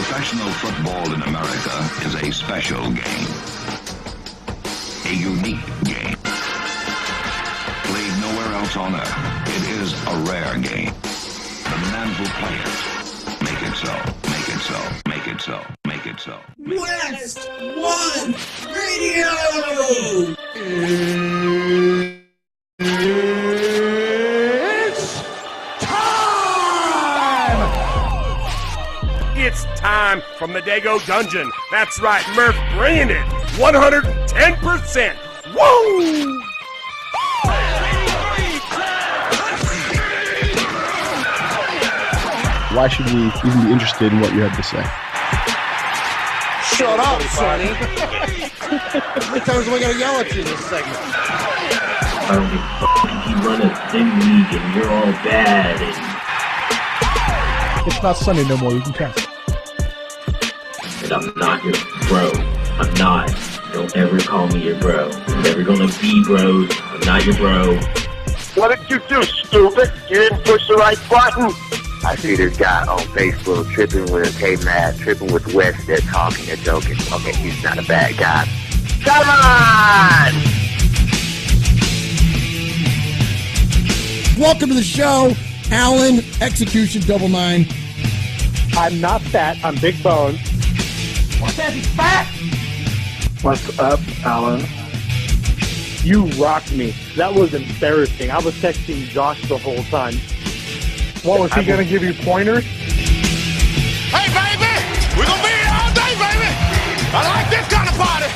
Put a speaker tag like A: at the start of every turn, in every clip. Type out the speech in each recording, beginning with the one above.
A: Professional football in America is a special game. A unique game. Played nowhere else on earth. It is a rare game. The men who play it make it so, make it so, make it so, make it so.
B: WestOne Radio!
C: It's time! It's time from the Dago Dungeon. That's right, Murph bringing it 110%. Woo!
D: Why should we even be interested in what you have to say?
B: Shut up, Sonny! How many times am I gonna yell at you in this segment?
E: I don't give a fuck. You run a thin league and you're all bad.
D: It's not Sunday no more. You can cuss.
E: And I'm not your bro. I'm not. Don't ever call me your bro. We're never gonna be bros. I'm not your bro.
F: What did you do, stupid? You didn't push the right button.
G: I see this guy on Facebook tripping with Matt, tripping with West. They're talking, they're joking. Okay, he's not a bad guy. Come on!
B: Welcome to the show, Alan, Execution 99.
H: I'm not fat, I'm big boned.
B: What's that, he's fat?
H: What's up, Alan? You rocked me. That was embarrassing. I was texting Josh the whole time. What, was he going to give you pointers?
C: Hey, baby! We're going to be here all day, baby! I like this kind of party!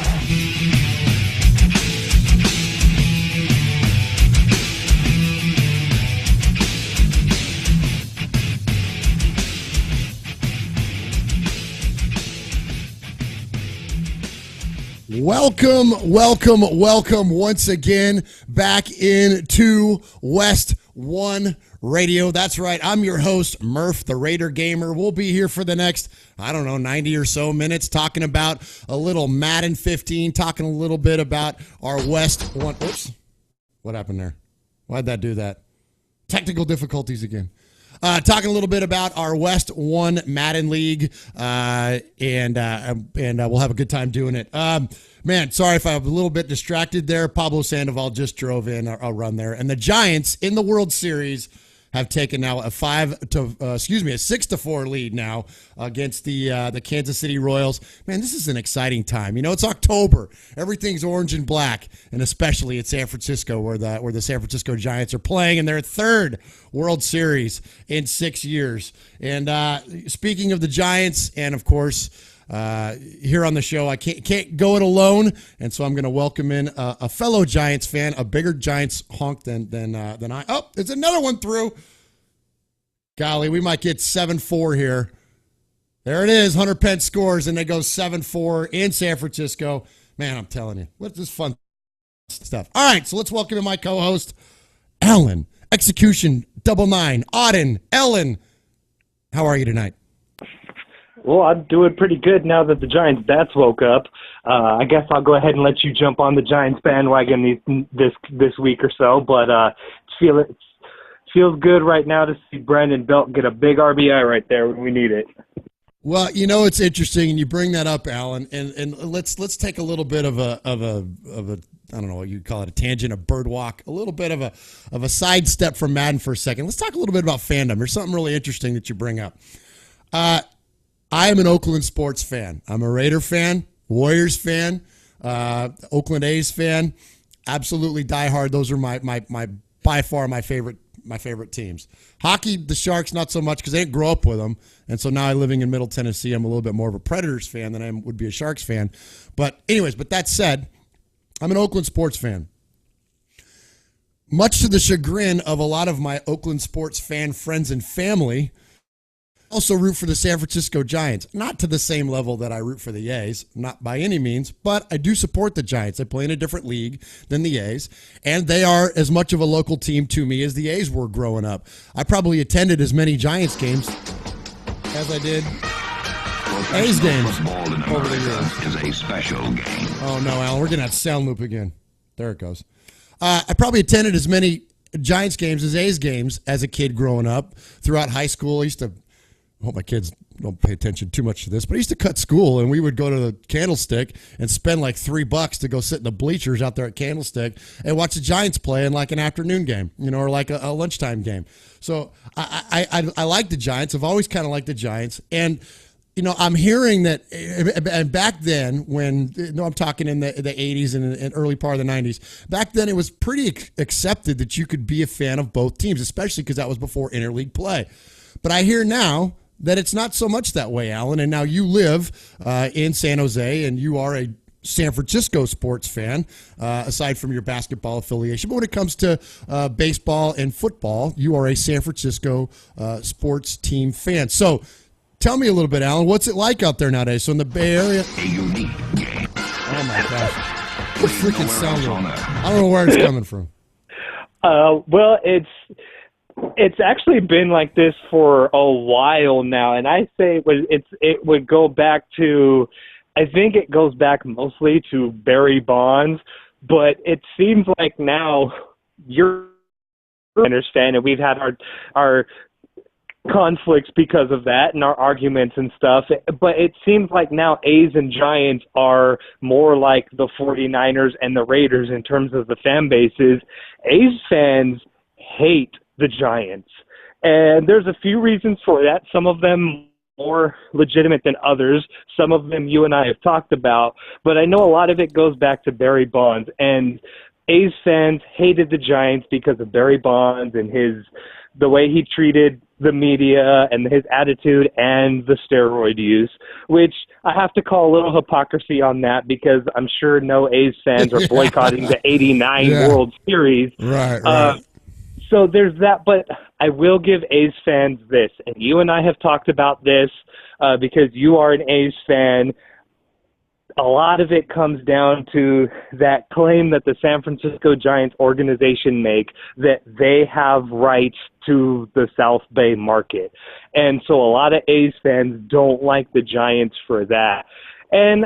B: Welcome once again back into WestOne Radio. That's right. I'm your host, Murph, the Raider Gamer. We'll be here for the next, 90 or so minutes talking about a little Madden 15, talking a little bit about our WestOne. Oops. What happened there? Why'd that do that? Technical difficulties again. Talking a little bit about our WestOne Madden League, and we'll have a good time doing it. Man, sorry if I'm a little bit distracted there. Pablo Sandoval just drove in a run there, and the Giants in the World Series have taken now a 6-4 lead now against the Kansas City Royals. Man, this is an exciting time. You know, it's October. Everything's orange and black, and especially at San Francisco, where the San Francisco Giants are playing in their third World Series in 6 years. And speaking of the Giants, and of course, here on the show, I can't go it alone, and so I'm going to welcome in a fellow Giants fan, a bigger Giants honk than I. Oh, there's another one through. Golly, we might get 7-4 here. There it is. Hunter Pence scores, and it goes 7-4 in San Francisco. Man, I'm telling you, what's this fun stuff? All right, so let's welcome in my co-host, Alan, Execution 99, Auden, Ellen. How are you tonight?
H: Well, I'm doing pretty good now that the Giants' bats woke up. I guess I'll go ahead and let you jump on the Giants bandwagon this week or so, but it feels good right now to see Brandon Belt get a big RBI right there when we need it.
B: Well, you know, it's interesting, and you bring that up, Alan, and let's take a little bit of a I don't know what you'd call it, a tangent, a bird walk, a little bit of a sidestep from Madden for a second. Let's talk a little bit about fandom. There's something really interesting that you bring up. I am an Oakland sports fan. I'm a Raider fan, Warriors fan, Oakland A's fan. Absolutely diehard. Those are my by far my favorite teams. Hockey, the Sharks, not so much because I didn't grow up with them, and so now living in Middle Tennessee, I'm a little bit more of a Predators fan than I would be a Sharks fan. But anyways, that said, I'm an Oakland sports fan. Much to the chagrin of a lot of my Oakland sports fan friends and family, also root for the San Francisco Giants. Not to the same level that I root for the A's, not by any means, but I do support the Giants. They play in a different league than the A's, and they are as much of a local team to me as the A's were growing up. I probably attended as many Giants games as I did A's games over the years.
A: Is a special game.
B: Oh, no, Alan, we're going to have sound loop again. There it goes. I probably attended as many Giants games as A's games as a kid growing up. Throughout high school, I used to I hope my kids don't pay attention too much to this, but I used to cut school, and we would go to the Candlestick and spend like $3 to go sit in the bleachers out there at Candlestick and watch the Giants play in like an afternoon game, or like a lunchtime game. So I like the Giants. I've always kind of liked the Giants. And, I'm hearing that, and back then when, I'm talking in the 80s and early part of the 90s, back then it was pretty accepted that you could be a fan of both teams, especially because that was before interleague play. But I hear now that it's not so much that way, Alan. And now you live in San Jose, and you are a San Francisco sports fan, aside from your basketball affiliation. But when it comes to baseball and football, you are a San Francisco sports team fan. So tell me a little bit, Alan, what's it like out there nowadays? So in the Bay Area?
A: A unique game.
B: Oh, my gosh. What freaking sound? I don't know where it's coming from.
H: Well, it's actually been like this for a while now, and I say it would go back to, I think it goes back mostly to Barry Bonds, but it seems like now you're a Niners fan, and we've had our conflicts because of that and our arguments and stuff, but it seems like now A's and Giants are more like the 49ers and the Raiders in terms of the fan bases. A's fans hate the Giants, and there's a few reasons for that. Some of them more legitimate than others. Some of them you and I have talked about, but I know a lot of it goes back to Barry Bonds, and A's fans hated the Giants because of Barry Bonds and the way he treated the media and his attitude and the steroid use, which I have to call a little hypocrisy on that, because I'm sure no A's fans are boycotting the 89 World Series.
B: Right.
H: So there's that, but I will give A's fans this, and you and I have talked about this because you are an A's fan. A lot of it comes down to that claim that the San Francisco Giants organization make that they have rights to the South Bay market. And so a lot of A's fans don't like the Giants for that. And,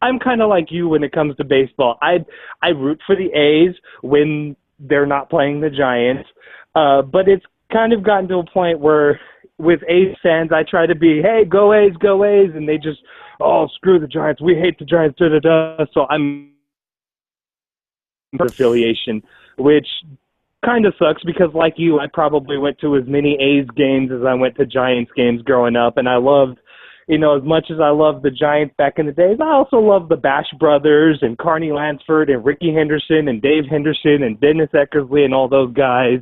H: I'm kind of like you when it comes to baseball. I root for the A's when they're not playing the Giants. But it's kind of gotten to a point where with A's fans, I try to be, hey, go A's, and they just, oh, screw the Giants. We hate the Giants, da-da-da. So I'm affiliation, which kind of sucks because, like you, I probably went to as many A's games as I went to Giants games growing up, and I loved, as much as I loved the Giants back in the days, I also loved the Bash Brothers and Carney Lansford and Ricky Henderson and Dave Henderson and Dennis Eckersley and all those guys.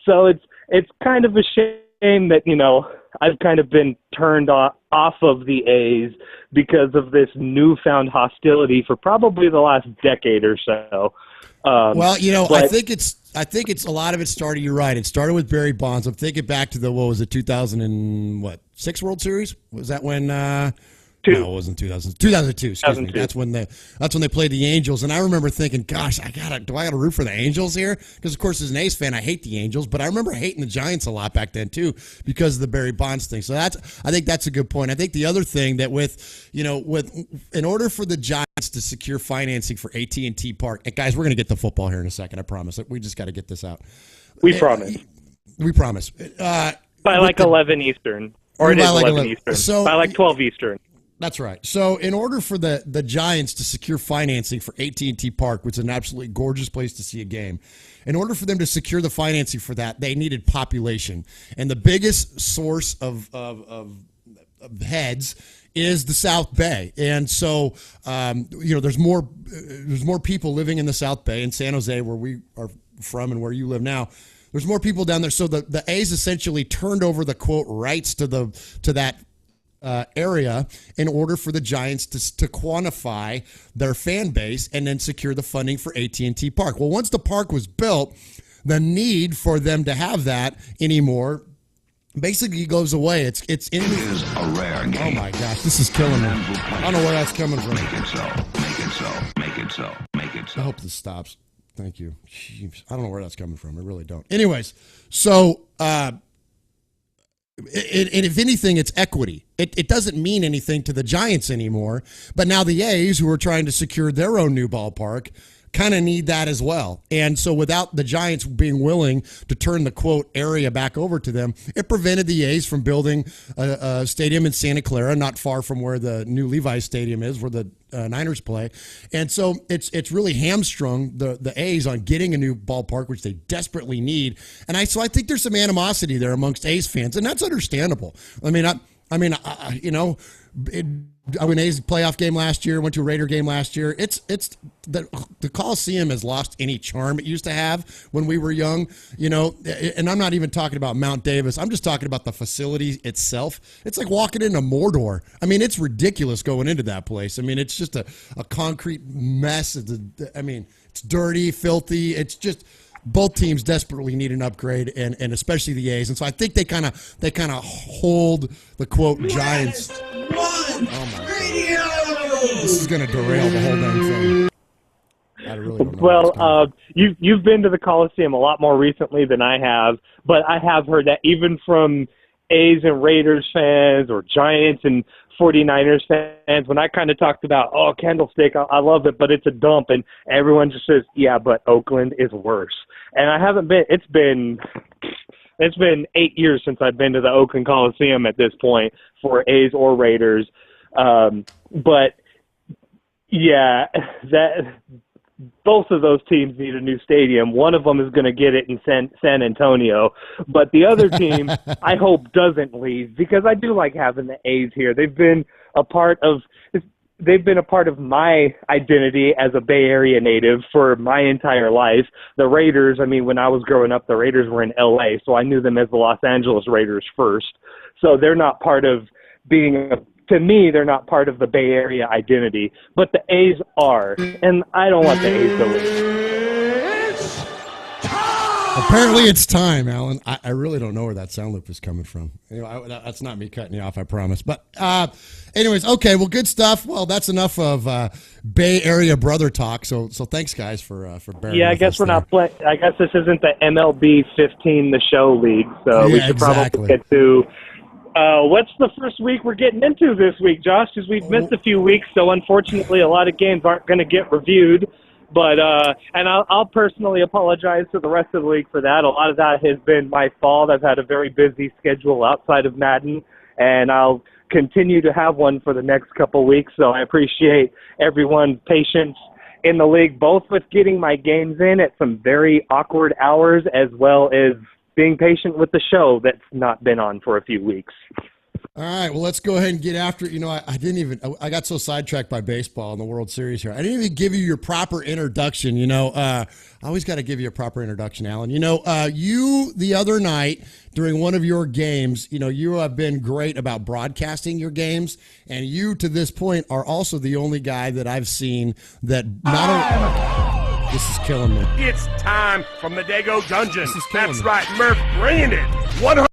H: So it's kind of a shame that, I've kind of been turned off of the A's because of this newfound hostility for probably the last decade or so.
B: I think it's a lot of it started. You're right. It started with Barry Bonds. I'm thinking back to the 2006 World Series? Was that when? No, it wasn't 2000. 2002. Excuse me. That's when they played the Angels, and I remember thinking, "Gosh, do I gotta root for the Angels here?" Because of course, as an A's fan, I hate the Angels, but I remember hating the Giants a lot back then too because of the Barry Bonds thing. So I think that's a good point. I think the other thing that in order for the Giants to secure financing for AT&T Park, and guys, we're gonna get to football here in a second. I promise. We just got to get this out.
H: We promise.
B: We promise.
H: By like 11 Eastern, or it is 11 Eastern. So by like 12 Eastern.
B: That's right. So in order for the Giants to secure financing for AT&T Park, which is an absolutely gorgeous place to see a game, in order for them to secure the financing for that, they needed population. And the biggest source of heads is the South Bay. And so, there's more people living in the South Bay in San Jose, where we are from and where you live now. There's more people down there. So the A's essentially turned over the quote rights to that area in order for the Giants to quantify their fan base and then secure the funding for AT&T Park. Well, once the park was built, the need for them to have that anymore basically goes away. It is
A: a rare game.
B: Oh my gosh, this is killing me. I don't know where that's coming from.
A: Make it so. Make it so. Make it so. Make it so.
B: I hope this stops. Thank you. Jeez, I don't know where that's coming from. I really don't. Anyways, so if anything, it's equity. It doesn't mean anything to the Giants anymore. But now the A's, who are trying to secure their own new ballpark, kind of need that as well. And so without the Giants being willing to turn the quote area back over to them, it prevented the A's from building a stadium in Santa Clara, not far from where the new Levi's Stadium is, where the Niners play. And so it's really hamstrung the A's on getting a new ballpark, which they desperately need. And I think there's some animosity there amongst A's fans, and that's understandable. I mean, I went A's playoff game last year, went to a Raider game last year. It's the Coliseum has lost any charm it used to have when we were young, and I'm not even talking about Mount Davis. I'm just talking about the facility itself. It's like walking into Mordor. I mean, it's ridiculous going into that place. I mean, it's just a concrete mess. It's dirty, filthy. It's just both teams desperately need an upgrade, and especially the A's. And so I think they kind of hold the quote Giants. Oh my God. This is going to derail the whole dang thing. I really don't know.
H: Well, you've been to the Coliseum a lot more recently than I have, but I have heard that even from A's and Raiders fans or Giants and 49ers fans, when I kind of talked about, Candlestick, I love it, but it's a dump, and everyone just says, yeah, but Oakland is worse. And I haven't been. It's been 8 years since I've been to the Oakland Coliseum at this point for A's or Raiders. But yeah, both of those teams need a new stadium. One of them is going to get it in San Antonio, but the other team I hope doesn't leave, because I do like having the A's here. They've been a part of my identity as a Bay Area native for my entire life. The Raiders, when I was growing up, the Raiders were in LA, so I knew them as the Los Angeles Raiders first. So they're not part of to me, they're not part of the Bay Area identity, but the A's are, and I don't want the A's to leave.
B: Apparently it's time, Alan. I really don't know where that sound loop is coming from. That's not me cutting you off, I promise. But anyways, okay, well, good stuff. Well, that's enough of Bay Area brother talk. So thanks, guys, for bearing
H: Yeah, I
B: with
H: guess
B: us
H: we're
B: there.
H: not playing. I guess this isn't the MLB 15 the show league, so we should
B: exactly.
H: probably get to what's the first week we're getting into this week, Josh, because we've missed a few weeks, so unfortunately a lot of games aren't going to get reviewed. But and I'll personally apologize to the rest of the league for that. A lot of that has been my fault. I've had a very busy schedule outside of Madden, and I'll continue to have one for the next couple weeks. So I appreciate everyone's patience in the league, both with getting my games in at some very awkward hours, as well as being patient with the show that's not been on for a few weeks.
B: All right, well, let's go ahead and get after it. I got so sidetracked by baseball in the World Series here. I didn't even give you your proper introduction. I always got to give you a proper introduction, Alan. You the other night during one of your games, you have been great about broadcasting your games, and you to this point are also the only guy that I've seen that not only. This is killing me.
C: It's time from the Dago Dungeon. That's
B: me.
C: right, Murph bringing it. 100.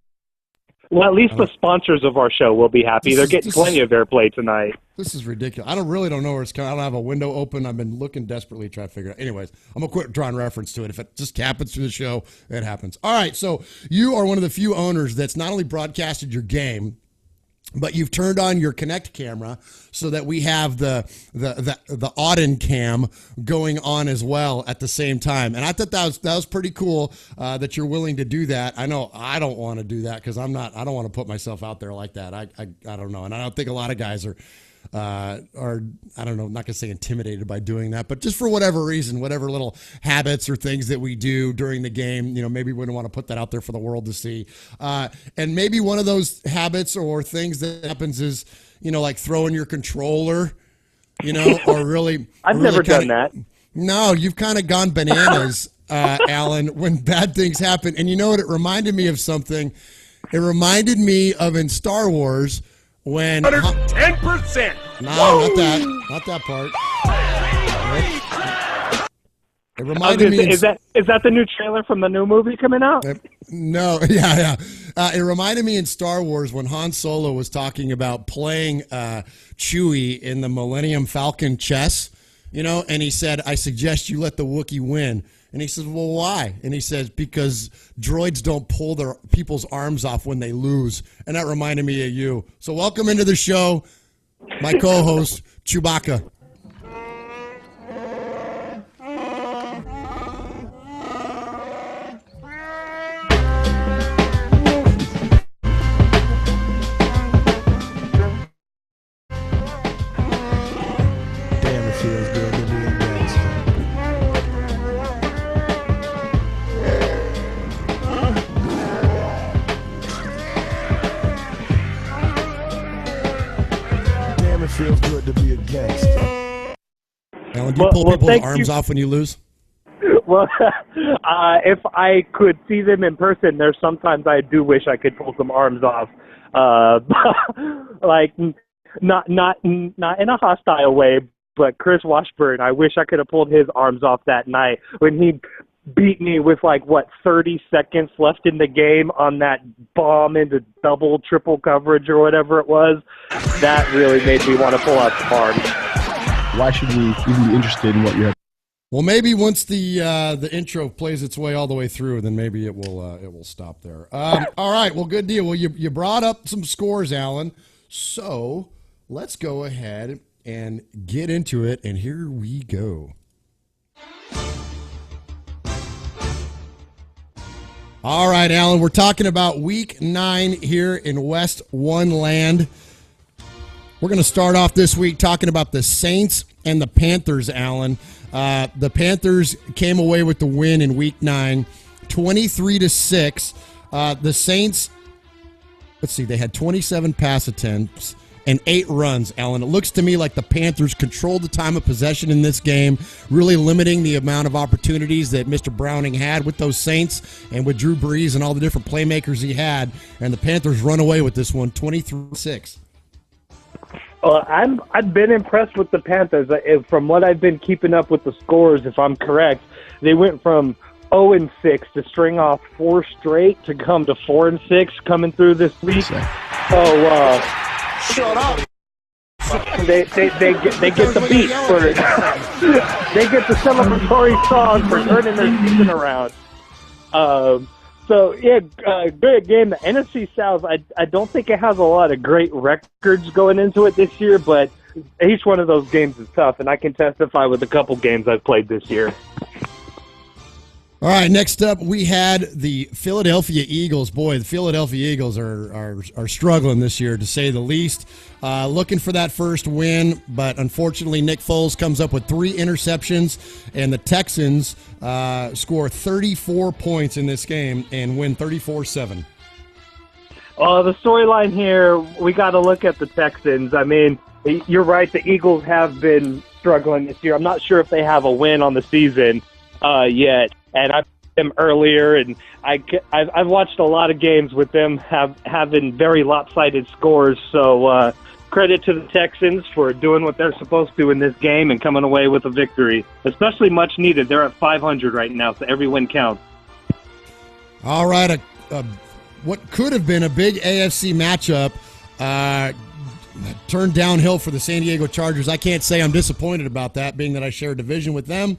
H: Well, at least the sponsors of our show will be happy. They're getting plenty of airplay tonight.
B: This is ridiculous. I don't know where it's coming. I don't have a window open. I've been looking desperately trying to figure it out. Anyways, I'm going to quit drawing reference to it. If it just happens through the show, it happens. All right, so you are one of the few owners that's not only broadcasted your game, but you've turned on your Connect camera so that we have the Auden cam going on as well at the same time. And I thought that was pretty cool that you're willing to do that. I know I don't want to do that because I don't want to put myself out there like that. I don't know, and I don't think a lot of guys are I don't know, not gonna say intimidated by doing that, but just for whatever reason, whatever little habits or things that we do during the game, maybe we wouldn't want to put that out there for the world to see. And maybe one of those habits or things that happens is, like throwing your controller, or really.
H: I've never done that.
B: No, you've kind of gone bananas, Alan, when bad things happen. And you know what? It reminded me of something. It reminded me of in Star Wars when
C: 110%.
B: No, not that part. It reminded me.
H: Is that the new trailer from the new movie coming out?
B: No, yeah. It reminded me in Star Wars when Han Solo was talking about playing Chewie in the Millennium Falcon chess, and he said, "I suggest you let the Wookiee win." And he says, "Well, why?" And he says, "Because droids don't pull their people's arms off when they lose." And that reminded me of you. So welcome into the show, my co-host, Chewbacca. Alan, do you pull people's arms off when you lose?
H: Well, if I could see them in person, there's sometimes I do wish I could pull some arms off. Like not in a hostile way, but Chris Washburn, I wish I could have pulled his arms off that night when he beat me with 30 seconds left in the game on that bomb into double, triple coverage or whatever it was. That really made me want to pull out some arms.
D: Why should we even be interested in what you have?
B: Well, maybe once the intro plays its way all the way through, then maybe it will stop there. All right, well, good deal. Well, you brought up some scores, Alan. So let's go ahead and get into it, and here we go. All right, Alan, we're talking about Week 9 here in WestOne land. We're going to start off this week talking about the Saints and the Panthers, Alan. The Panthers came away with the win in Week 9, 23-6. The Saints, let's see, they had 27 pass attempts and 8 runs, Alan. It looks to me like the Panthers controlled the time of possession in this game, really limiting the amount of opportunities that Mr. Browning had with those Saints and with Drew Brees and all the different playmakers he had. And the Panthers run away with this one, 23-6.
H: I've been impressed with the Panthers. From what I've been keeping up with the scores, if I'm correct, they went from 0-6 to string off 4 straight to come to 4-6 coming through this week.
C: Shut up.
H: They get the beat for they get the celebratory song for turning their season around. Good game. The NFC South, I don't think it has a lot of great records going into it this year, but each one of those games is tough, and I can testify with a couple games I've played this year.
B: All right, next up we had the Philadelphia Eagles. Boy, the Philadelphia Eagles are struggling this year, to say the least. Looking for that first win, but unfortunately Nick Foles comes up with 3 interceptions, and the Texans score 34 points in this game and win 34-7.
H: The storyline here, we got to look at the Texans. I mean, you're right, the Eagles have been struggling this year. I'm not sure if they have a win on the season yet. And I've seen them earlier, and I've watched a lot of games with them having very lopsided scores. So credit to the Texans for doing what they're supposed to in this game and coming away with a victory, especially much needed. They're at 500 right now, so every win counts.
B: All right, what could have been a big AFC matchup turned downhill for the San Diego Chargers. I can't say I'm disappointed about that, being that I share a division with them.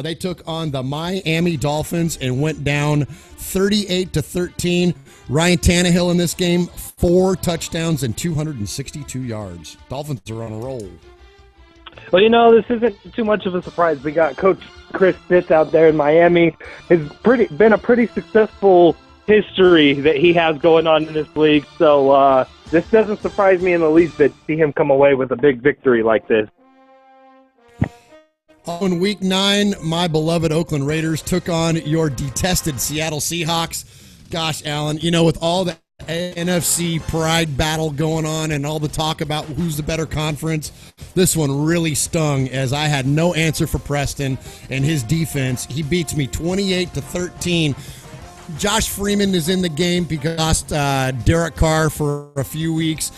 B: They took on the Miami Dolphins and went down 38-13. Ryan Tannehill in this game, 4 touchdowns and 262 yards. Dolphins are on a roll.
H: Well, this isn't too much of a surprise. We got Coach Chris Pitts out there in Miami. It's been a pretty successful history that he has going on in this league. So this doesn't surprise me in the least to see him come away with a big victory like this.
B: In Week 9, my beloved Oakland Raiders took on your detested Seattle Seahawks. Gosh, Alan, with all the NFC pride battle going on and all the talk about who's the better conference, this one really stung, as I had no answer for Preston and his defense. He beats me 28-13. Josh Freeman is in the game because Derek Carr for a few weeks.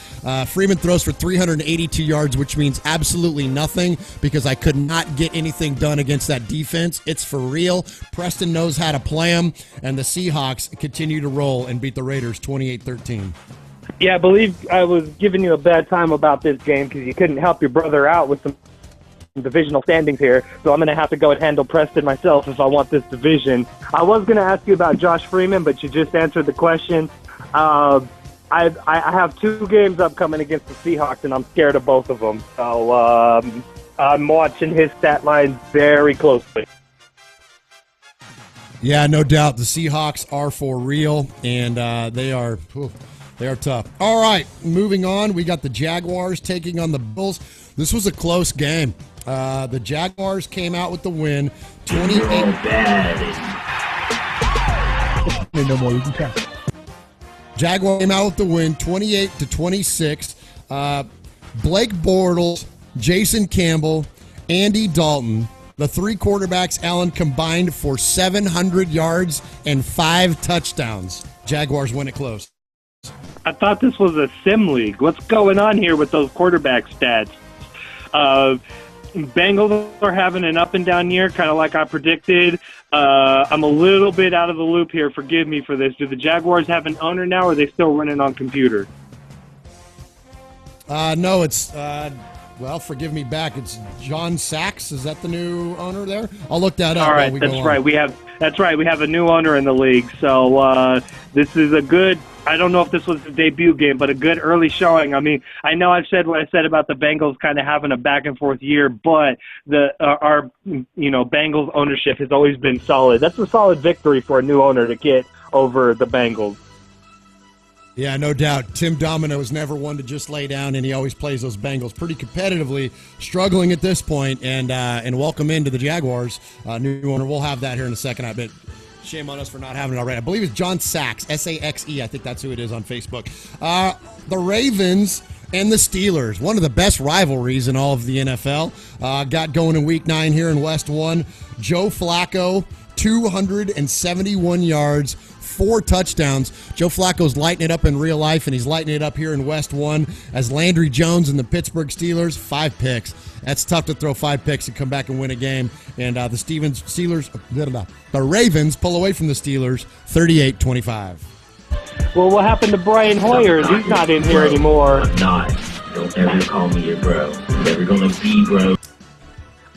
B: Freeman throws for 382 yards, which means absolutely nothing because I could not get anything done against that defense. It's for real. Preston knows how to play them, and the Seahawks continue to roll and beat the Raiders 28-13.
H: Yeah, I believe I was giving you a bad time about this game because you couldn't help your brother out with some divisional standings here, so I'm going to have to go and handle Preston myself if I want this division. I was going to ask you about Josh Freeman, but you just answered the question. I have 2 games upcoming against the Seahawks, and I'm scared of both of them. So I'm watching his stat line very closely.
B: Yeah, no doubt. The Seahawks are for real, and they are tough. All right, moving on. We got the Jaguars taking on the Bills. This was a close game. The Jaguars came out with the win, 28.
D: No more, you can count.
B: Jaguars came out with the win, 28-26. Blake Bortles, Jason Campbell, Andy Dalton, the three quarterbacks, Allen, combined for 700 yards and 5 touchdowns. Jaguars win it close.
H: I thought this was a sim league. What's going on here with those quarterback stats? Bengals are having an up and down year, kind of like I predicted. I'm a little bit out of the loop here. Forgive me for this. Do the Jaguars have an owner now, or are they still running on computer?
B: No, it's, well, forgive me back. It's John Sachs. Is that the new owner there? I'll look that up.
H: All right, that's right. That's right. We have a new owner in the league. So this is a good, I don't know if this was the debut game, but a good early showing. I mean, I know I've said what I said about the Bengals kind of having a back and forth year, but our Bengals ownership has always been solid. That's a solid victory for a new owner to get over the Bengals.
B: Yeah, no doubt. Tim Domino is never one to just lay down, and he always plays those Bengals pretty competitively, struggling at this point, and welcome into the Jaguars. New owner. We'll have that here in a second, I bet. Shame on us for not having it already. I believe it's John Sachs, S-A-X-E. I think that's who it is on Facebook. The Ravens and the Steelers, one of the best rivalries in all of the NFL, got going in Week 9 here in WestOne. Joe Flacco, 271 yards, 4 touchdowns. Joe Flacco's lighting it up in real life, and he's lighting it up here in WestOne as Landry Jones and the Pittsburgh Steelers, 5 picks. That's tough to throw 5 picks and come back and win a game. And the Ravens pull away from the Steelers, 38-25.
H: Well, what happened to Brian Hoyer? He's not in here anymore.
E: I'm not. Don't ever call me your bro. I'm never gonna be bro.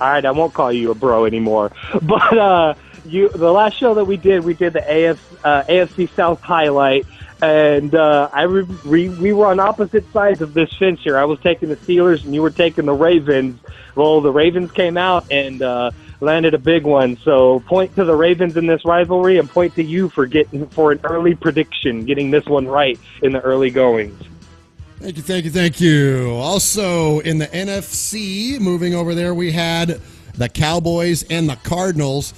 H: All right, I won't call you a bro anymore. But the last show that we did the AFC South highlight, and we were on opposite sides of this fence here. I was taking the Steelers, and you were taking the Ravens. Well, the Ravens came out and landed a big one. So point to the Ravens in this rivalry, and point to you for an early prediction, getting this one right in the early goings.
B: Thank you. Also, in the NFC, moving over there, we had the Cowboys and the Cardinals.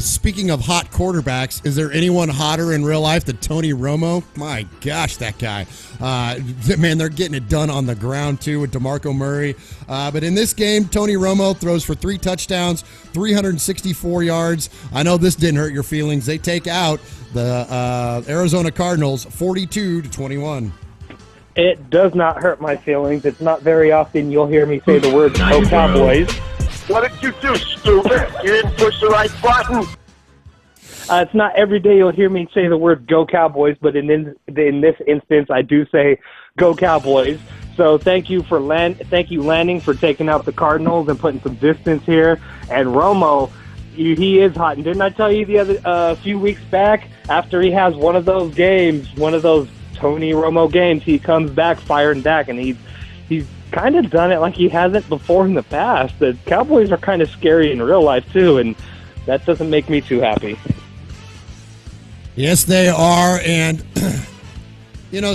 B: Speaking of hot quarterbacks, is there anyone hotter in real life than Tony Romo? My gosh, that guy. They're getting it done on the ground, too, with DeMarco Murray. But in this game, Tony Romo throws for 3 touchdowns, 364 yards. I know this didn't hurt your feelings. They take out the Arizona Cardinals 42-21.
H: It does not hurt my feelings. It's not very often you'll hear me say the word "Go Cowboys."
F: What did you do, stupid? You didn't push the right button.
H: It's not every day you'll hear me say the word "Go Cowboys," but in this instance, I do say "Go Cowboys." So thank you, Lanning, for taking out the Cardinals and putting some distance here. And Romo, he is hot. And didn't I tell you a few weeks back, after he has one of those games, one of those Tony Romo games, he comes back firing back, and he's kind of done it like he hasn't before in the past. The Cowboys are kind of scary in real life too, and that doesn't make me too happy.
B: Yes, they are. And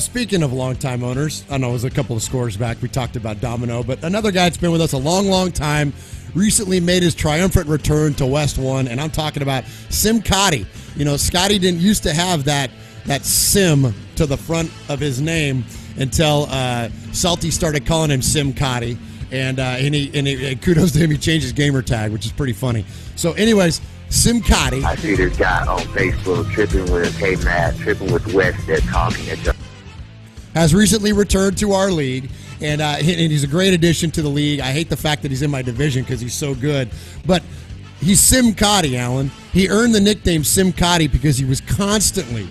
B: speaking of longtime owners, I know it was a couple of scores back we talked about Domino, but another guy that's been with us a long time recently made his triumphant return to WestOne, and I'm talking about Sim Cotty. Scotty didn't used to have that Sim to the front of his name until Salty started calling him Sim Cotty, and kudos to him, he changed his gamer tag, which is pretty funny. So anyways, Sim Cotty.
G: I see this guy on Facebook tripping with K-Matt, tripping with West that's talking at Joe.
B: Has recently returned to our league, and he's a great addition to the league. I hate the fact that he's in my division because he's so good, but he's Sim Cotty, Alan. He earned the nickname Sim Cotty because he was constantly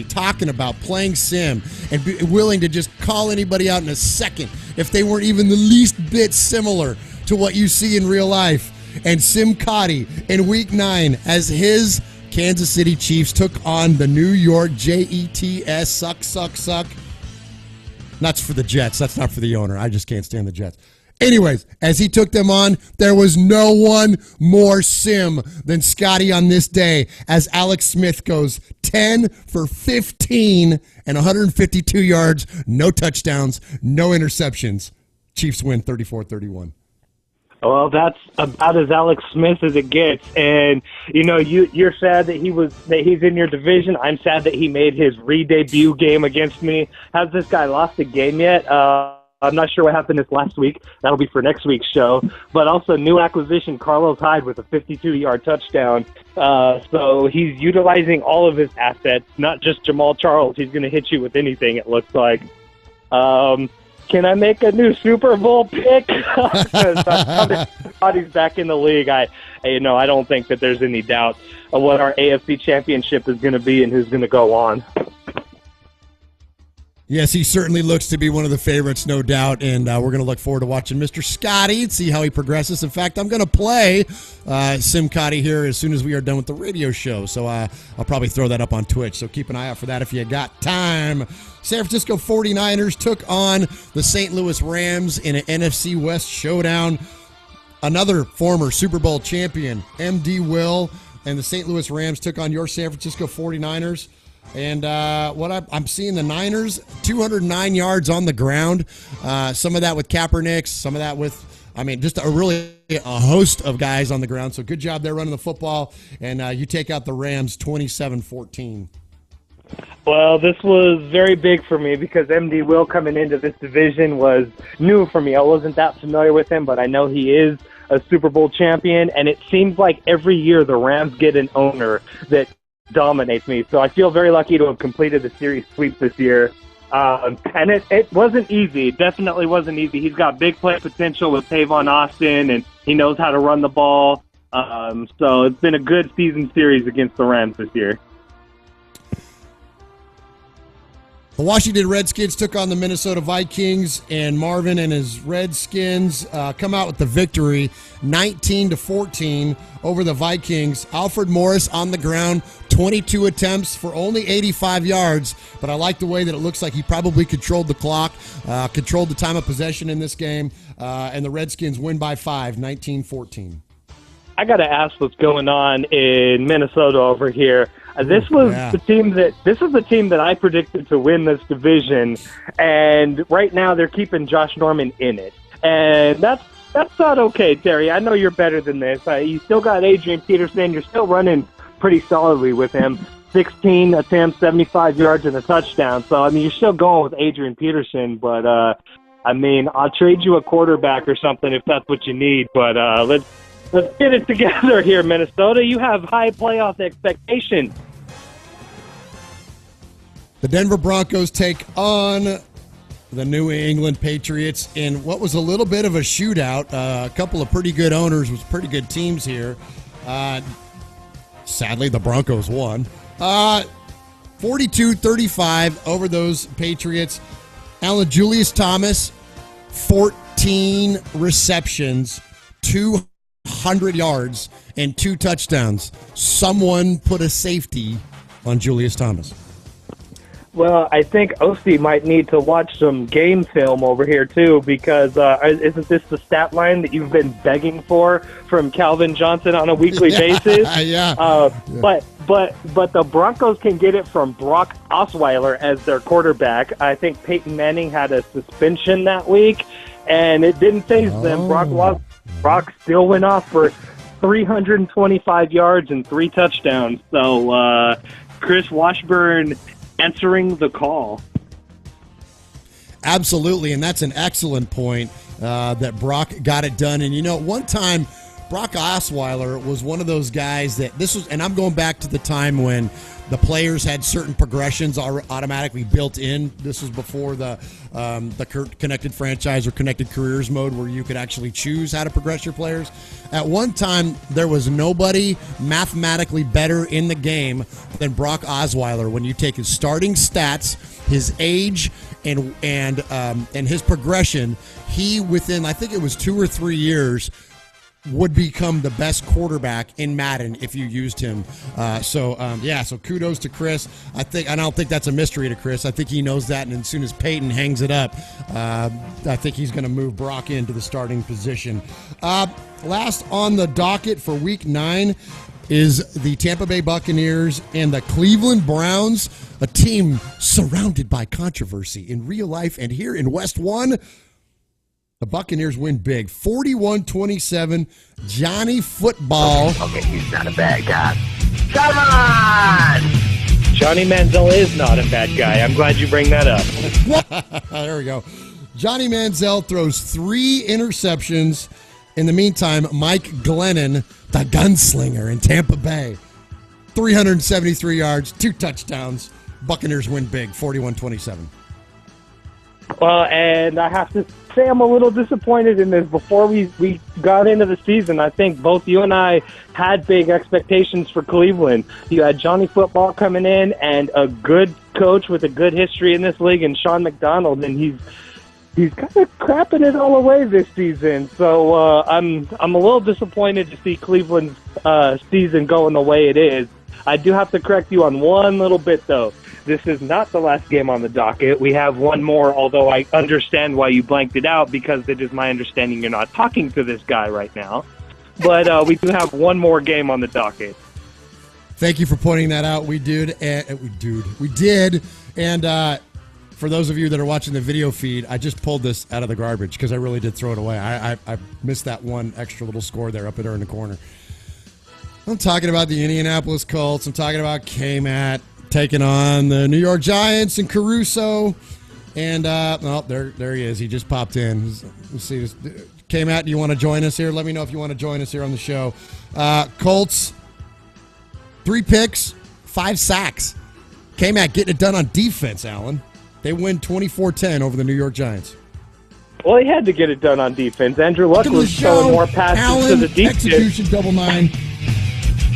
B: talking about playing Sim and be willing to just call anybody out in a second if they weren't even the least bit similar to what you see in real life. And Sim Cotty in Week 9, as his Kansas City Chiefs took on the New York Jets, suck. That's for the Jets. That's not for the owner. I just can't stand the Jets. Anyways, as he took them on, there was no one more Sim than Scotty on this day, as Alex Smith goes 10 for 15 and 152 yards, no touchdowns, no interceptions. Chiefs win 34-31.
H: Well, that's about as Alex Smith as it gets. And you're sad that he's in your division. I'm sad that he made his re-debut game against me. Has this guy lost a game yet? I'm not sure what happened this last week. That'll be for next week's show. But also new acquisition, Carlos Hyde with a 52-yard touchdown. So he's utilizing all of his assets, not just Jamal Charles. He's going to hit you with anything, it looks like. Can I make a new Super Bowl pick? Because he's back in the league. I don't think that there's any doubt of what our AFC championship is going to be and who's going to go on.
B: Yes, he certainly looks to be one of the favorites, no doubt, and we're going to look forward to watching Mr. Scotty and see how he progresses. In fact, I'm going to play Sim Cotty here as soon as we are done with the radio show, so I'll probably throw that up on Twitch, so keep an eye out for that if you got time. San Francisco 49ers took on the St. Louis Rams in an NFC West showdown. Another former Super Bowl champion, MD Will, and the St. Louis Rams took on your San Francisco 49ers. And what I'm seeing, the Niners, 209 yards on the ground. Some of that with Kaepernick, some of that with, just a host of guys on the ground. So good job there running the football. And you take out the Rams 27-14.
H: Well, this was very big for me because MD Will coming into this division was new for me. I wasn't that familiar with him, but I know he is a Super Bowl champion. And it seems like every year the Rams get an owner that dominates me. So I feel very lucky to have completed the series sweep this year. And it wasn't easy. It definitely wasn't easy. He's got big play potential with Tavon Austin, and he knows how to run the ball. So it's been a good season series against the Rams this year.
B: The Washington Redskins took on the Minnesota Vikings, and Marvin and his Redskins come out with the victory, 19-14 over the Vikings. Alfred Morris on the ground, 22 attempts for only 85 yards, but I like the way that it looks like he probably controlled the clock, controlled the time of possession in this game, and the Redskins win by 5, 19-14.
H: I got to ask what's going on in Minnesota over here. This was the team that I predicted to win this division, and right now they're keeping Josh Norman in it, and that's not okay, Terry. I know you're better than this. You still got Adrian Peterson. You're still running pretty solidly with him. 16 attempts, 75 yards, and a touchdown. So you're still going with Adrian Peterson, but I'll trade you a quarterback or something if that's what you need. But let's get it together here, Minnesota. You have high playoff expectations.
B: The Denver Broncos take on the New England Patriots in what was a little bit of a shootout. A couple of pretty good owners with pretty good teams here. Sadly, the Broncos won. 42-35 over those Patriots. Alan Julius Thomas, 14 receptions, 200 yards, and 2 touchdowns. Someone put a safety on Julius Thomas.
H: Well, I think OC might need to watch some game film over here, too, because isn't this the stat line that you've been begging for from Calvin Johnson on a weekly basis? But the Broncos can get it from Brock Osweiler as their quarterback. I think Peyton Manning had a suspension that week, and it didn't faze them. Brock still went off for 325 yards and 3 touchdowns. So Chris Washburn answering the call.
B: Absolutely, and that's an excellent point that Brock got it done. And one time Brock Osweiler was one of those guys that and I'm going back to the time when the players had certain progressions automatically built in. This was before the connected franchise or connected careers mode where you could actually choose how to progress your players. At one time, there was nobody mathematically better in the game than Brock Osweiler when you take his starting stats, his age, and his progression. He, within, I think it was 2 or 3 years, would become the best quarterback in Madden if you used him. So kudos to Chris. I don't think that's a mystery to Chris. I think he knows that, and as soon as Peyton hangs it up, I think he's going to move Brock into the starting position. Last on the docket for Week 9 is the Tampa Bay Buccaneers and the Cleveland Browns, a team surrounded by controversy in real life and here in WestOne. The Buccaneers win big, 41-27. Johnny Football.
G: Okay, he's not a bad guy. Come on!
H: Johnny Manziel is not a bad guy. I'm glad you bring that up.
B: There we go. Johnny Manziel throws 3 interceptions. In the meantime, Mike Glennon, the gunslinger in Tampa Bay, 373 yards, 2 touchdowns. Buccaneers win big, 41-27.
H: Well, and I have to say I'm a little disappointed in this. Before we got into the season, I think both you and I had big expectations for Cleveland. You had Johnny Football coming in and a good coach with a good history in this league, and Sean McDonald, and he's kind of crapping it all away this season. So I'm a little disappointed to see Cleveland's season going the way it is. I do have to correct you on one little bit, though. This is not the last game on the docket. We have one more, although I understand why you blanked it out, because it is my understanding you're not talking to this guy right now. But we do have one more game on the docket.
B: Thank you for pointing that out. We did. And for those of you that are watching the video feed, I just pulled this out of the garbage because I really did throw it away. I missed that one extra little score there up there in the corner. I'm talking about the Indianapolis Colts. I'm talking about K-Matt taking on the New York Giants and Caruso. And, there he is. He just popped in. Let's see. K-Matt, do you want to join us here? Let me know if you want to join us here on the show. Colts, 3 picks, 5 sacks. K-Matt getting it done on defense, Alan. They win 24-10 over the New York Giants.
H: Well, he had to get it done on defense. Andrew Luck was throwing more passes
B: Alan,
H: to the deep
B: execution, double 9.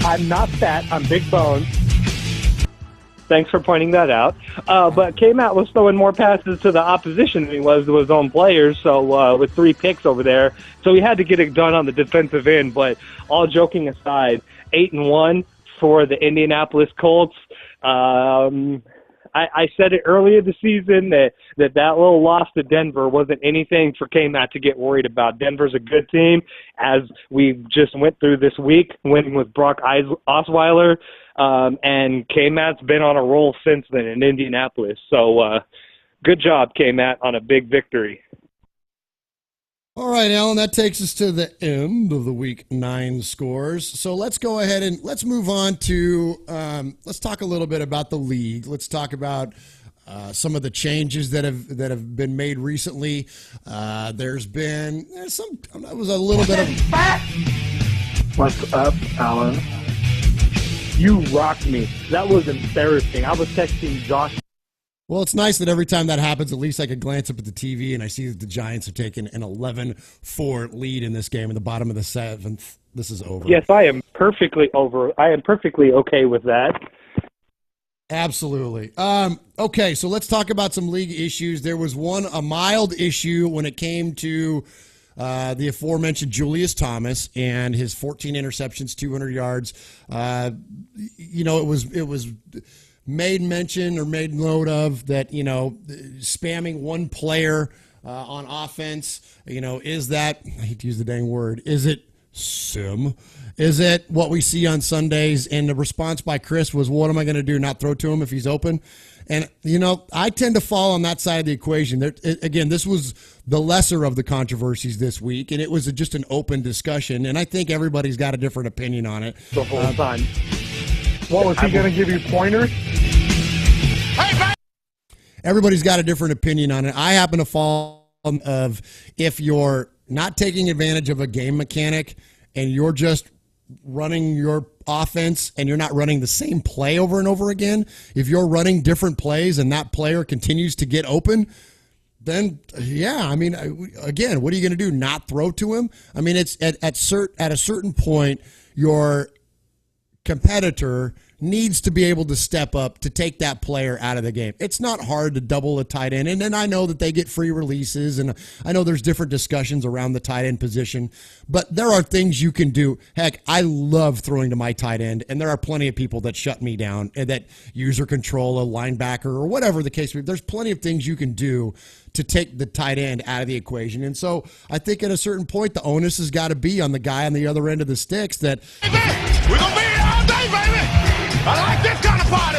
H: I'm not fat. I'm big boned. Thanks for pointing that out. But K-Matt was throwing more passes to the opposition than he was to his own players, so with 3 picks over there. So he had to get it done on the defensive end. But all joking aside, 8-1 for the Indianapolis Colts. I said it earlier this season that little loss to Denver wasn't anything for K-Matt to get worried about. Denver's a good team, as we just went through this week, winning with Brock Osweiler, and K-Matt's been on a roll since then in Indianapolis. So good job, K-Matt, on a big victory.
B: All right, Alan, that takes us to the end of the Week 9 scores. So let's go ahead and let's move on to let's talk a little bit about the league. Let's talk about some of the changes that have been made recently. There's been that was a little bit of.
D: What's up, Alan?
H: You rocked me. That was embarrassing. I was texting Josh.
B: Well, it's nice that every time that happens, at least I could glance up at the TV and I see that the Giants have taken an 11-4 lead in this game in the bottom of the 7th. This is over.
H: Yes, I am perfectly okay with that.
B: Absolutely. Okay, so let's talk about some league issues. There was a mild issue when it came to the aforementioned Julius Thomas and his 14 interceptions, 200 yards. It was made mention or made note of that, spamming one player on offense, is that, I hate to use the dang word, is it sim? Is it what we see on Sundays? And the response by Chris was, what am I going to do, not throw to him if he's open? And, I tend to fall on that side of the equation. Again, this was the lesser of the controversies this week, and it was just an open discussion, and I think everybody's got a different opinion on it.
H: The whole time.
D: What, was he going to give you pointers?
B: Everybody's got a different opinion on it. I happen to fall of if you're not taking advantage of a game mechanic and you're just running your offense and you're not running the same play over and over again, if you're running different plays and that player continues to get open, then again, what are you going to do? Not throw to him? I mean, it's at a certain point, your competitor needs to be able to step up to take that player out of the game. It's not hard to double a tight end, and then I know that they get free releases, and I know there's different discussions around the tight end position, but there are things you can do. Heck, I love throwing to my tight end, and there are plenty of people that shut me down, and that user control a linebacker or whatever the case may be. There's plenty of things you can do to take the tight end out of the equation, and so I think at a certain point, the onus has got to be on the guy on the other end of the sticks that
C: We're going to be here all day, baby. I like this kind of party.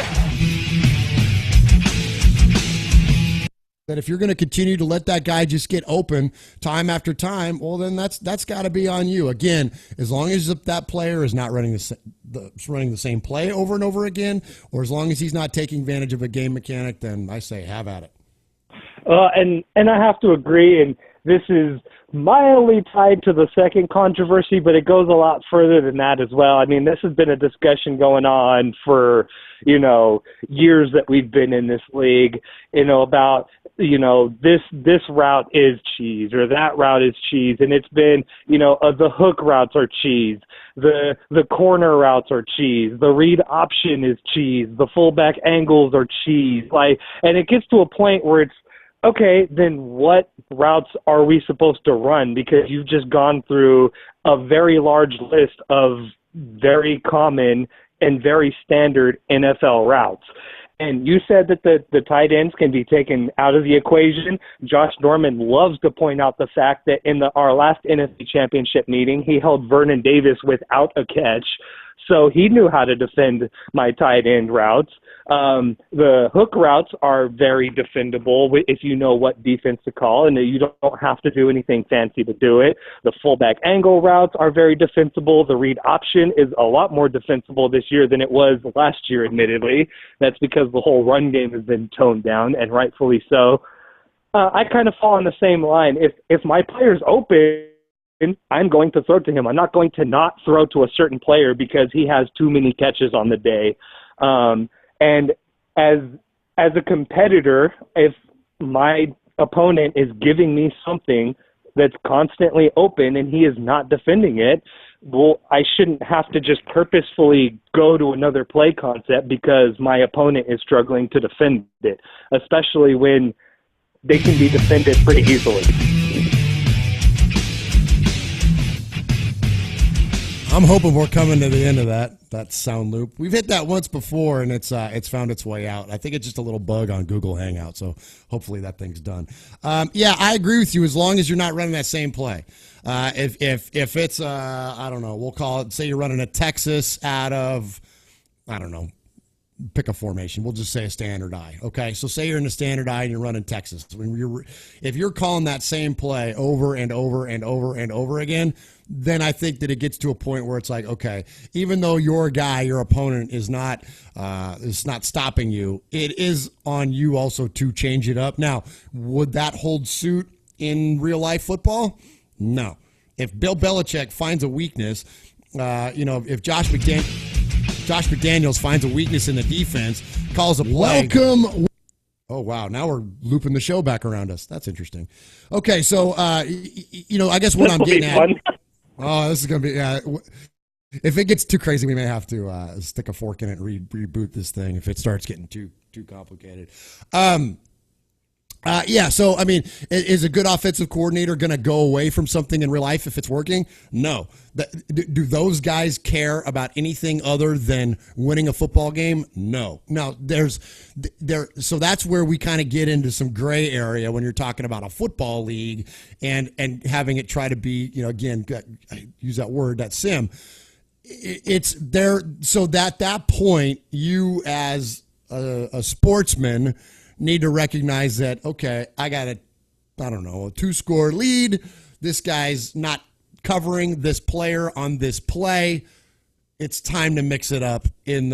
B: That if you're going to continue to let that guy just get open time after time, well, then that's got to be on you. Again, as long as that player is not running the same play over and over again, or as long as he's not taking advantage of a game mechanic, then I say have at it.
H: And I have to agree, and this is mildly tied to the second controversy, but it goes a lot further than that as well. I mean, this has been a discussion going on for, years that we've been in this league, about, this route is cheese or that route is cheese. And it's been, the hook routes are cheese. The corner routes are cheese. The read option is cheese. The fullback angles are cheese. And it gets to a point where it's, okay, then what routes are we supposed to run? Because you've just gone through a very large list of very common and very standard NFL routes. And you said that the tight ends can be taken out of the equation. Josh Norman loves to point out the fact that in our last NFC Championship meeting, he held Vernon Davis without a catch. So he knew how to defend my tight end routes. The hook routes are very defendable if you know what defense to call, and you don't have to do anything fancy to do it. The fullback angle routes are very defensible. The read option is a lot more defensible this year than it was last year, admittedly. That's because the whole run game has been toned down, and rightfully so. I kind of fall on the same line. If my player's open, I'm going to throw to him. I'm not going to not throw to a certain player because he has too many catches on the day. And as a competitor, if my opponent is giving me something that's constantly open and he is not defending it, well, I shouldn't have to just purposefully go to another play concept because my opponent is struggling to defend it, especially when they can be defended pretty easily.
B: I'm hoping we're coming to the end of that sound loop. We've hit that once before, and it's found its way out. I think it's just a little bug on Google Hangout, so hopefully that thing's done. Yeah, I agree with you. As long as you're not running that same play, if it's I don't know, we'll call it. Say you're running a Texas out of, I don't know, pick a formation. We'll just say a standard I. Okay, so say you're in a standard I and you're running Texas. If you're calling that same play over and over and over and over again, then I think that it gets to a point where it's like, okay, even though your guy, your opponent is not stopping you, it is on you also to change it up. Now, would that hold suit in real life football? No. If Bill Belichick finds a weakness, if Josh McDaniels finds a weakness in the defense, calls a play. Welcome. Oh, wow. Now we're looping the show back around us. That's interesting. Okay, so, I guess what I'm getting at. Oh, this is going to be, if it gets too crazy, we may have to stick a fork in it and reboot this thing if it starts getting too complicated. So, I mean, is a good offensive coordinator going to go away from something in real life if it's working? No. Do those guys care about anything other than winning a football game? No. Now, so that's where we kind of get into some gray area when you're talking about a football league and having it try to be, again, I use that word, that sim. It's there. So that point, you as a sportsman need to recognize that, okay, I got a 2-score lead. This guy's not covering this player on this play. It's time to mix it up in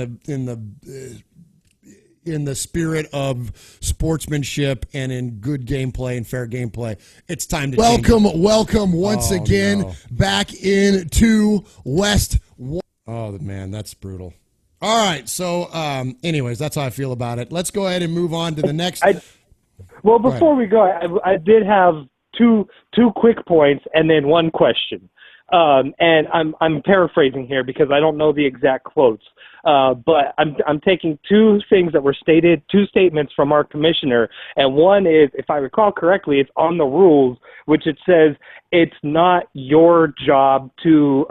B: the spirit of sportsmanship and in good gameplay and fair gameplay. It's time to welcome once again back into WestOne. Oh man, that's brutal. All right, so anyways, that's how I feel about it. Let's go ahead and move on to the next.
H: Before we go, I did have two quick points and then one question. And I'm paraphrasing here because I don't know the exact quotes. But I'm taking two things that were stated, two statements from our commissioner, and one is, if I recall correctly, it's on the rules, which it says it's not your job to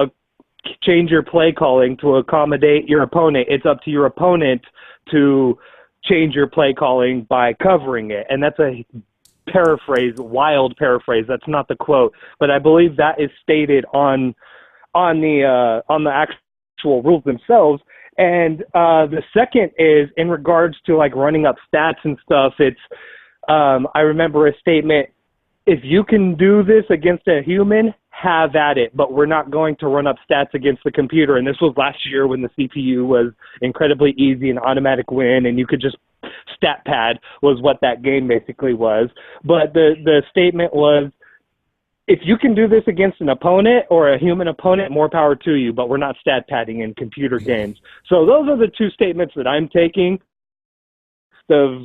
H: change your play calling to accommodate your opponent. It's up to your opponent to change your play calling by covering it. And that's a paraphrase, wild paraphrase. That's not the quote, but I believe that is stated on the actual rules themselves. And the second is in regards to like running up stats and stuff. It's I remember a statement: if you can do this against a human, have at it, but we're not going to run up stats against the computer. And this was last year when the CPU was incredibly easy and automatic win, and you could just stat pad was what that game basically was. But the statement was, if you can do this against an opponent or a human opponent, more power to you, but we're not stat padding in computer games. So those are the two statements that I'm taking of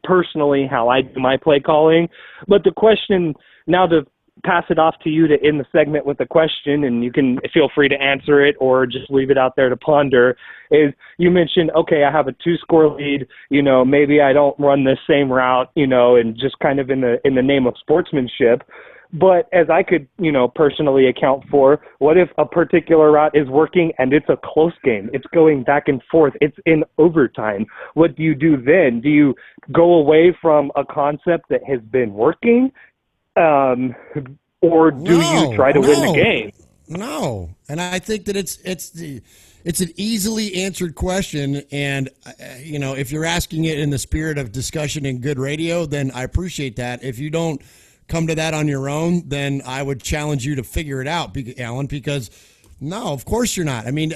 H: personally how I do my play calling. But the question, now to pass it off to you to end the segment with a question, and you can feel free to answer it or just leave it out there to ponder, is you mentioned, okay, I have a 2-score lead, maybe I don't run this same route, and just kind of in the name of sportsmanship. But as I could, personally account for, what if a particular route is working and it's a close game? It's going back and forth. It's in overtime. What do you do then? Do you go away from a concept that has been working? Or do you try to win the game?
B: No. And I think that it's an easily answered question. And, if you're asking it in the spirit of discussion and good radio, then I appreciate that. If you don't come to that on your own, then I would challenge you to figure it out, Alan, because no, of course you're not. I mean,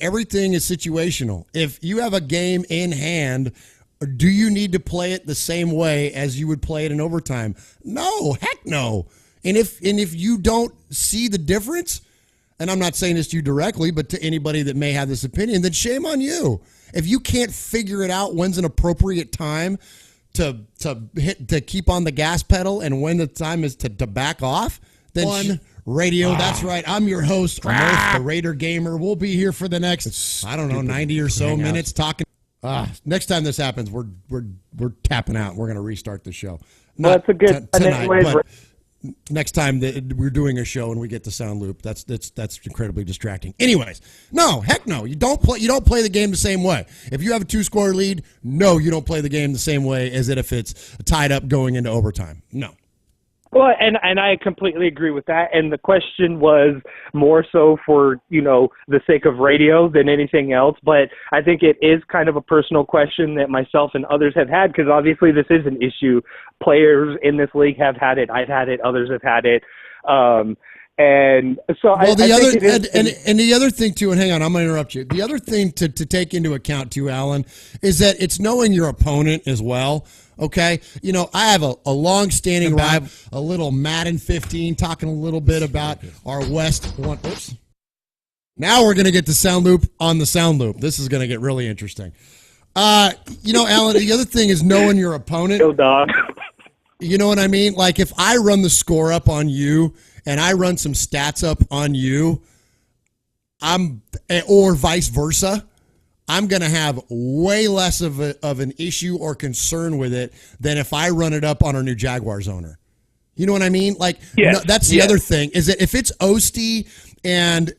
B: everything is situational. If you have a game in hand, do you need to play it the same way as you would play it in overtime? No, heck no. And if you don't see the difference, and I'm not saying this to you directly, but to anybody that may have this opinion, then shame on you. If you can't figure it out when's an appropriate time to keep on the gas pedal and when the time is to back off, then radio. That's right. I'm your host, Murph, the Raider Gamer. We'll be here for the next 90 or so minutes talking. Next time this happens, we're tapping out. We're going to restart the show.
H: Well, that's a good
B: tonight, but next time that we're doing a show and we get the sound loop, that's incredibly distracting. Anyways, no, heck no. You don't play the game the same way. If you have a 2-score lead, no, you don't play the game the same way as if it's tied up going into overtime. No.
H: Well, and I completely agree with that. And the question was more so for, the sake of radio than anything else. But I think it is kind of a personal question that myself and others have had, because obviously this is an issue. Players in this league have had it. I've had it. Others have had it. And so
B: the other thing too, and hang on, I'm going to interrupt you. The other thing to take into account too, Alan, is that it's knowing your opponent as well. Okay, I have a long-standing a little Madden 15, talking a little bit about our WestOne. Oops. Now we're going to get the sound loop on the sound loop. This is going to get really interesting. Alan, the other thing is knowing your opponent.
H: Go dog.
B: You know what I mean? Like if I run the score up on you and I run some stats up on you, or vice versa, I'm going to have way less of an issue or concern with it than if I run it up on our new Jaguars owner. You know what I mean? Like, that's the other thing, is that if it's Ostie and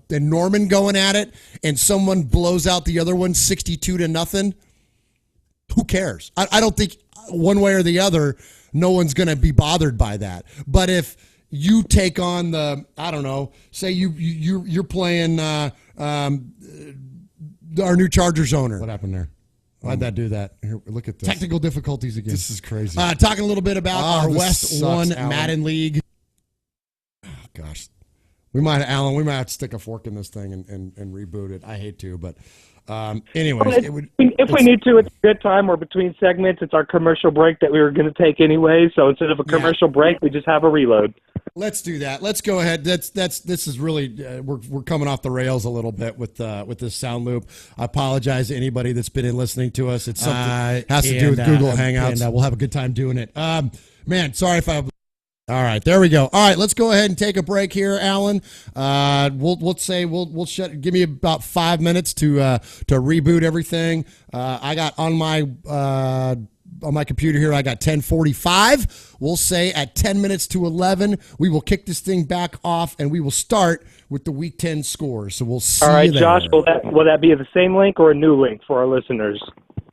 B: Norman going at it and someone blows out the other one 62-0, who cares? I don't think one way or the other, no one's going to be bothered by that. But if you take on say you're playing our new Chargers owner. What happened there? Why'd that do that? Here, look at this. Technical difficulties again. This is crazy. Talking a little bit about our WestOne Madden League. Oh, gosh. We might have to stick a fork in this thing and reboot it. I hate to, but anyways.
H: If we need to, it's a good time. We're between segments. It's our commercial break that we were going to take anyway. So instead of a commercial break, we just have a reload.
B: Let's do that. Let's go ahead. This is really we're coming off the rails a little bit with this sound loop. I apologize to anybody that's been in listening to us. It's something has to do with Google Hangouts, and we'll have a good time doing it. Man, sorry if I. All right, there we go. All right, let's go ahead and take a break here, Alan. We'll shut. Give me about 5 minutes to reboot everything. I got on my computer here, I got 10:45. We'll say at 10 minutes to 11, we will kick this thing back off, and we will start with the Week 10 scores. So we'll see.
H: All right,
B: you there.
H: Josh, will that be the same link or a new link for our listeners?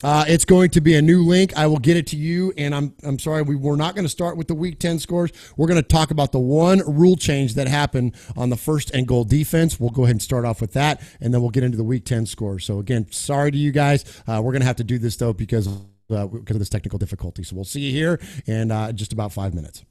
B: It's going to be a new link. I will get it to you, and I'm sorry, we're not going to start with the Week 10 scores. We're going to talk about the one rule change that happened on the first and goal defense. We'll go ahead and start off with that, and then we'll get into the Week 10 scores. So, again, sorry to you guys. We're going to have to do this, though, because of this technical difficulty. So we'll see you here in just about 5 minutes.